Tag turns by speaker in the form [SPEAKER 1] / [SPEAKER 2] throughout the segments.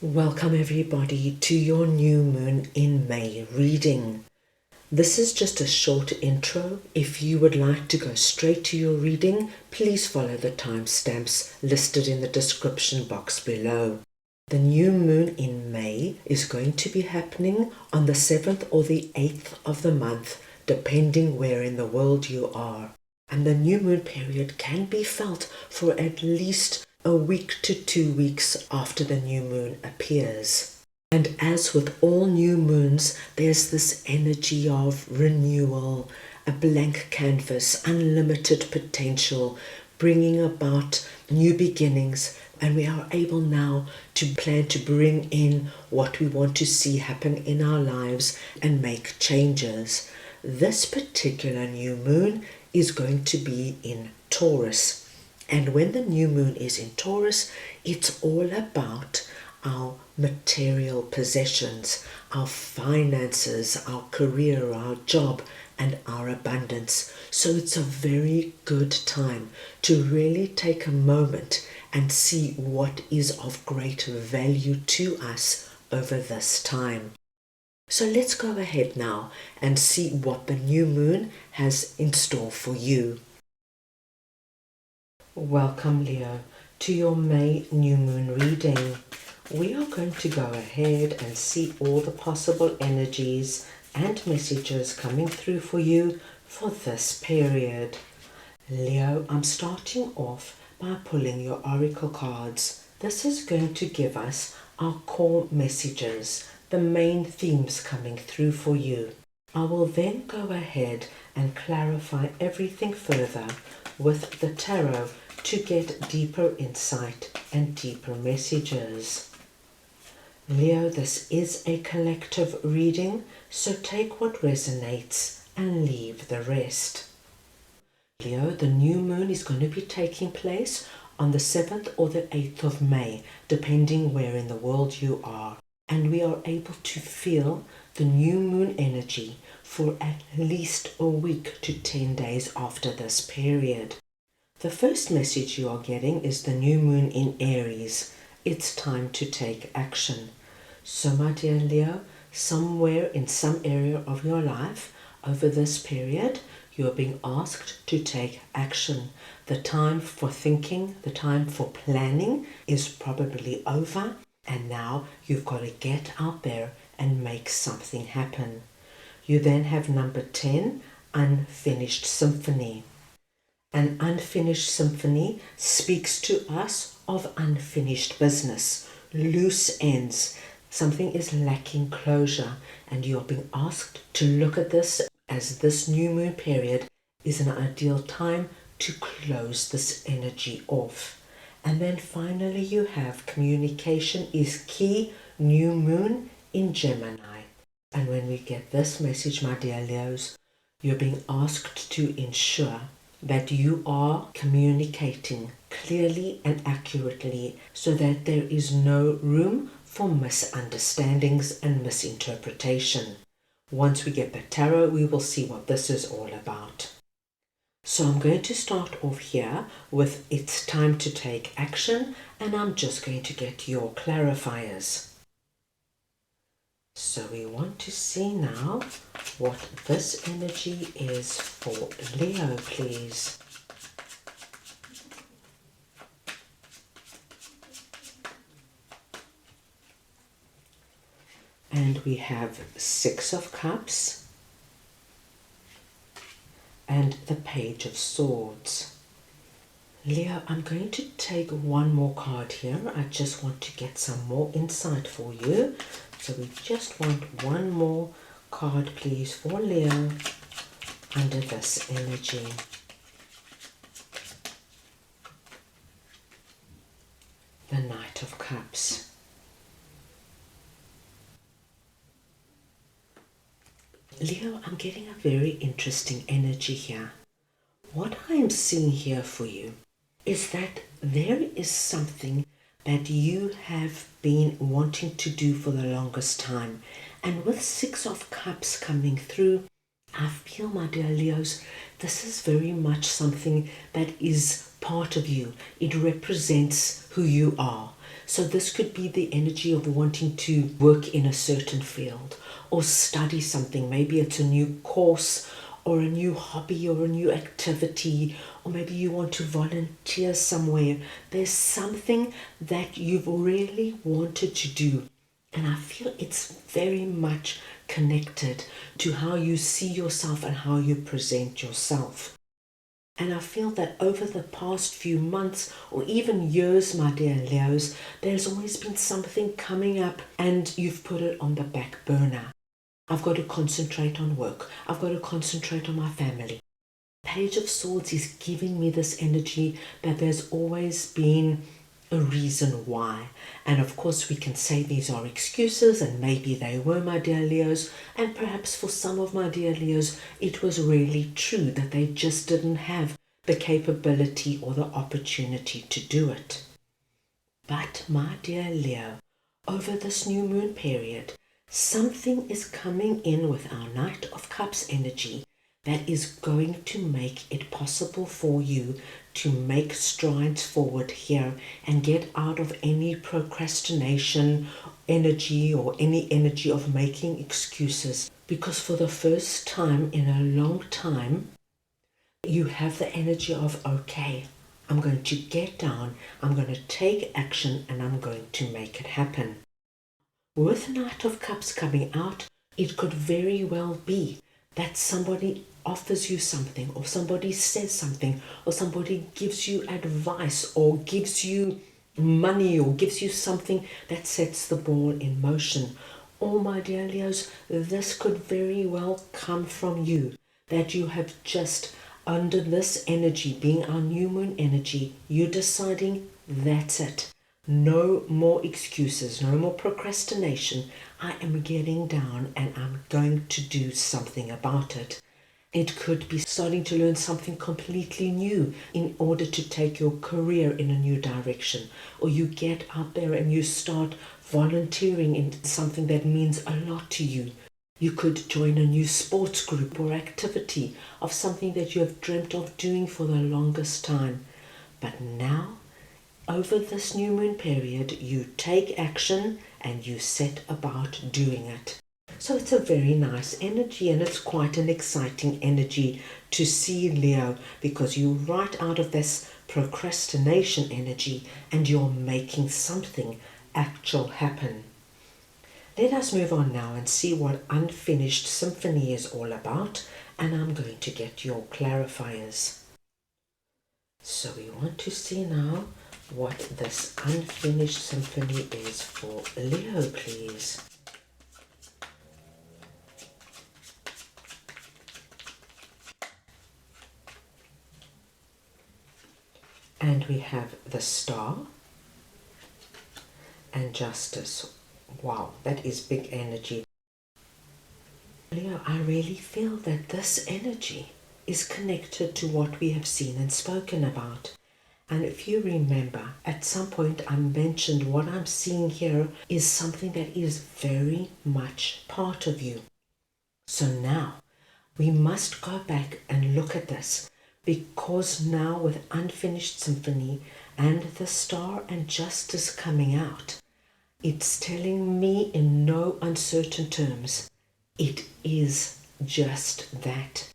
[SPEAKER 1] Welcome everybody to your new moon in May reading. This is just a short intro. If you would like to go straight to your reading, please follow the timestamps listed in the description box below. The new moon in May is going to be happening on the 7th or the 8th of the month, depending where in the world you are. And the new moon period can be felt for at least a week to 2 weeks after the new moon appears. And as with all new moons, there's this energy of renewal, a blank canvas, unlimited potential, bringing about new beginnings, and we are able now to plan to bring in what we want to see happen in our lives and make changes. This particular new moon is going to be in Taurus. And when the new moon is in Taurus, it's all about our material possessions, our finances, our career, our job, and our abundance. So it's a very good time to really take a moment and see what is of great value to us over this time. So let's go ahead now and see what the new moon has in store for you. Welcome, Leo, to your May new moon reading. We are going to go ahead and see all the possible energies and messages coming through for you for this period. Leo, I'm starting off by pulling your oracle cards. This is going to give us our core messages, the main themes coming through for you. I will then go ahead and clarify everything further with the tarot to get deeper insight and deeper messages. Leo, this is a collective reading, so take what resonates and leave the rest. Leo, the new moon is going to be taking place on the 7th or the 8th of May, depending where in the world you are. And we are able to feel the new moon energy for at least a week to 10 days after this period. The first message you are getting is the new moon in Aries. It's time to take action. So my dear Leo, somewhere in some area of your life over this period, you are being asked to take action. The time for thinking, the time for planning is probably over, and now you've got to get out there and make something happen. You then have number 10, unfinished symphony. An unfinished symphony speaks to us of unfinished business, loose ends. Something is lacking closure, and you're being asked to look at this as this new moon period is an ideal time to close this energy off. And then finally you have communication is key, new moon in Gemini. And when we get this message, my dear Leos, you're being asked to ensure that you are communicating clearly and accurately so that there is no room for misunderstandings and misinterpretation. Once we get the tarot, we will see what this is all about. So I'm going to start off here with it's time to take action, and I'm just going to get your clarifiers. So we want to see now what this energy is for Leo, please. And we have 6 of Cups and the Page of Swords. Leo, I'm going to take one more card here. I just want to get some more insight for you. So we just want one more card, please, for Leo under this energy. The Knight of Cups. Leo, I'm getting a very interesting energy here. What I am seeing here for you is that there is something that you have been wanting to do for the longest time. And with 6 of Cups coming through, I feel, my dear Leos, this is very much something that is part of you. It represents who you are. So this could be the energy of wanting to work in a certain field or study something. Maybe it's a new course or a new hobby or a new activity, or maybe you want to volunteer somewhere. There's something that you've really wanted to do. And I feel it's very much connected to how you see yourself and how you present yourself. And I feel that over the past few months or even years, my dear Leos, there's always been something coming up and you've put it on the back burner. I've got to concentrate on work. I've got to concentrate on my family. Page of Swords is giving me this energy that there's always been a reason why. And of course we can say these are excuses, and maybe they were, my dear Leos, and perhaps for some of my dear Leos it was really true that they just didn't have the capability or the opportunity to do it. But my dear Leo, over this new moon period, something is coming in with our Knight of Cups energy that is going to make it possible for you to make strides forward here and get out of any procrastination energy or any energy of making excuses. Because for the first time in a long time, you have the energy of, okay, I'm going to get down, I'm going to take action, and I'm going to make it happen. With Knight of Cups coming out, it could very well be that somebody offers you something, or somebody says something, or somebody gives you advice, or gives you money, or gives you something that sets the ball in motion. Or, my dear Leos, this could very well come from you, that you have just, under this energy, being our new moon energy, you're deciding that's it. No more excuses, no more procrastination. I am getting down and I'm going to do something about it. It could be starting to learn something completely new in order to take your career in a new direction. Or you get out there and you start volunteering in something that means a lot to you. You could join a new sports group or activity of something that you have dreamt of doing for the longest time. But now, over this new moon period, you take action and you set about doing it. So it's a very nice energy, and it's quite an exciting energy to see, Leo, because you're right out of this procrastination energy and you're making something actual happen. Let us move on now and see what Unfinished Symphony is all about, and I'm going to get your clarifiers. So we want to see now what this Unfinished Symphony is for Leo, please. And we have the Star and Justice. Wow, that is big energy. Leo, I really feel that this energy is connected to what we have seen and spoken about. And if you remember, at some point I mentioned what I'm seeing here is something that is very much part of you. So now we must go back and look at this, because now with Unfinished Symphony and the Star and Justice coming out, it's telling me in no uncertain terms, it is just that.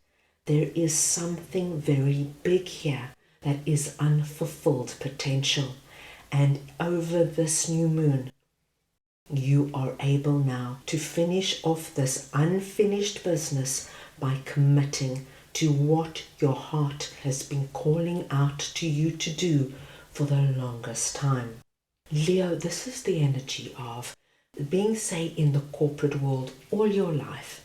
[SPEAKER 1] There is something very big here that is unfulfilled potential. And over this new moon, you are able now to finish off this unfinished business by committing to what your heart has been calling out to you to do for the longest time. Leo, this is the energy of being, say, in the corporate world all your life.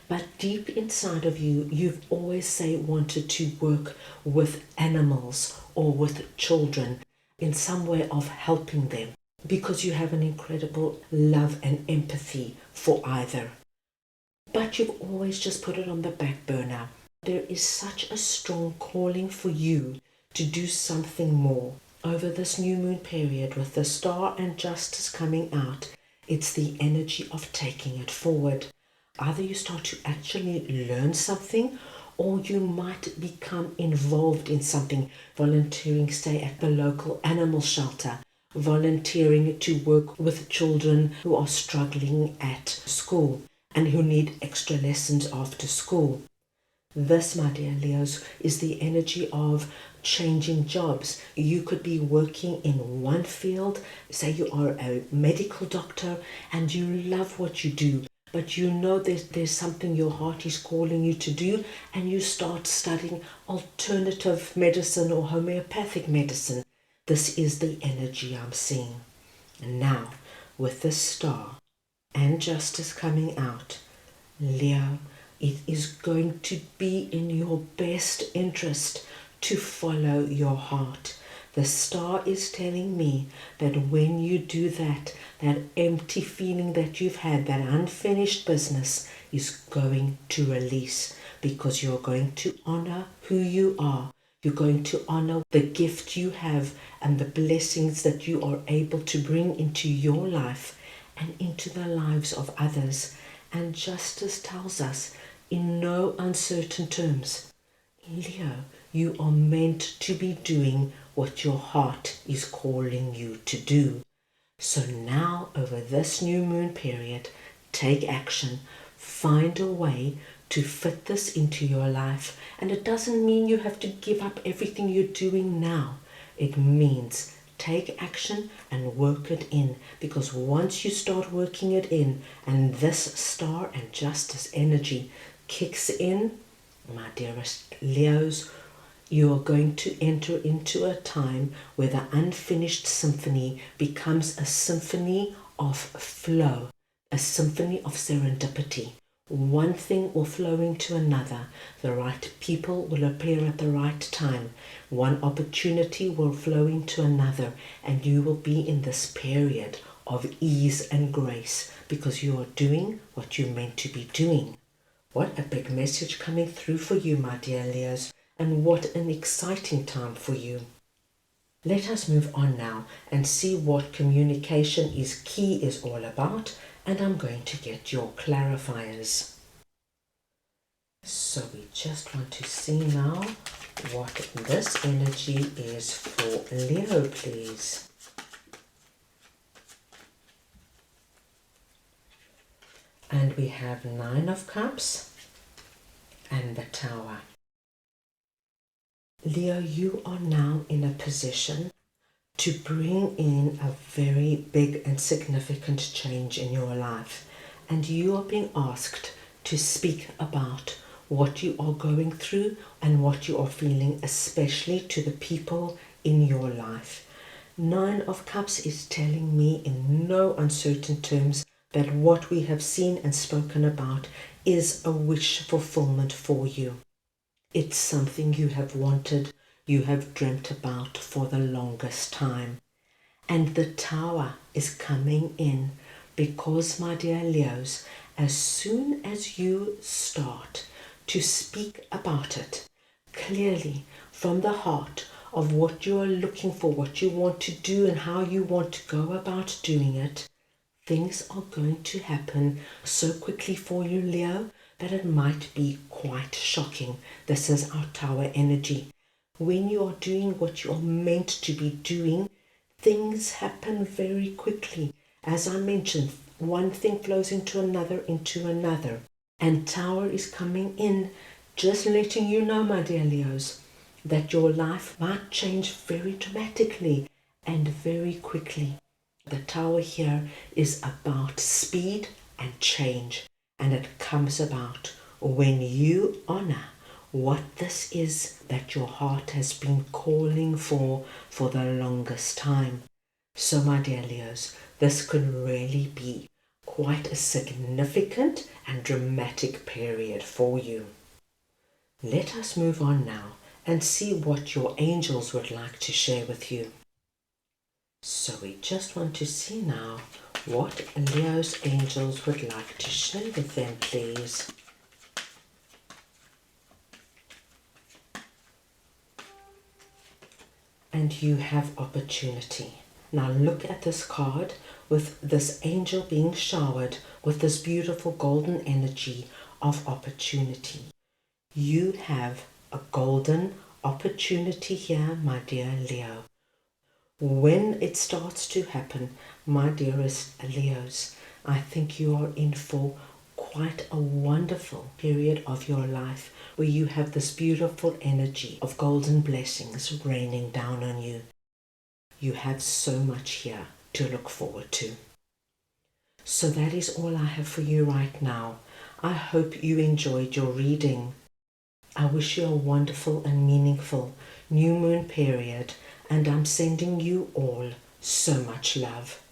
[SPEAKER 1] But deep inside of you, you've always, say, wanted to work with animals or with children in some way of helping them, because you have an incredible love and empathy for either. But you've always just put it on the back burner. There is such a strong calling for you to do something more. Over this new moon period, with the Star and Justice coming out, it's the energy of taking it forward. Either you start to actually learn something, or you might become involved in something, volunteering, say, at the local animal shelter, volunteering to work with children who are struggling at school and who need extra lessons after school. This, my dear Leos, is the energy of changing jobs. You could be working in one field, say you are a medical doctor and you love what you do, but you know there's something your heart is calling you to do, and you start studying alternative medicine or homeopathic medicine. This is the energy I'm seeing. And now, with this star and justice coming out, Leo, it is going to be in your best interest to follow your heart. The star is telling me that when you do that, that empty feeling that you've had, that unfinished business is going to release, because you're going to honor who you are. You're going to honor the gift you have and the blessings that you are able to bring into your life and into the lives of others. And justice tells us in no uncertain terms, Leo, you are meant to be doing what your heart is calling you to do. So now, over this new moon period, take action. Find a way to fit this into your life. And it doesn't mean you have to give up everything you're doing now. It means take action and work it in, because once you start working it in and this star and justice energy kicks in, my dearest Leos, you are going to enter into a time where the unfinished symphony becomes a symphony of flow, a symphony of serendipity. One thing will flow into another. The right people will appear at the right time. One opportunity will flow into another, and you will be in this period of ease and grace because you are doing what you're meant to be doing. What a big message coming through for you, my dear Leos, and what an exciting time for you. Let us move on now and see what communication is key is all about, and I'm going to get your clarifiers. So we just want to see now what this energy is for Leo, please. And we have 9 of Cups and the Tower. Leo, you are now in a position to bring in a very big and significant change in your life. And you are being asked to speak about what you are going through and what you are feeling, especially to the people in your life. 9 of Cups is telling me in no uncertain terms that what we have seen and spoken about is a wish fulfillment for you. It's something you have wanted, you have dreamt about for the longest time. And the Tower is coming in because, my dear Leos, as soon as you start to speak about it clearly from the heart of what you are looking for, what you want to do and how you want to go about doing it, things are going to happen so quickly for you, Leo, that it might be quite shocking. This is our Tower energy. When you are doing what you are meant to be doing, things happen very quickly. As I mentioned, one thing flows into another, and Tower is coming in, just letting you know, my dear Leos, that your life might change very dramatically and very quickly. The Tower here is about speed and change, and it comes about when you honor what this is that your heart has been calling for the longest time. So, my dear Leos, this could really be quite a significant and dramatic period for you. Let us move on now and see what your angels would like to share with you. So we just want to see now what Leo's angels would like to share with them, please. And you have opportunity. Now look at this card with this angel being showered with this beautiful golden energy of opportunity. You have a golden opportunity here, my dear Leo. When it starts to happen, my dearest Leos, I think you are in for quite a wonderful period of your life where you have this beautiful energy of golden blessings raining down on you. You have so much here to look forward to. So that is all I have for you right now. I hope you enjoyed your reading. I wish you a wonderful and meaningful new moon period, and I'm sending you all so much love.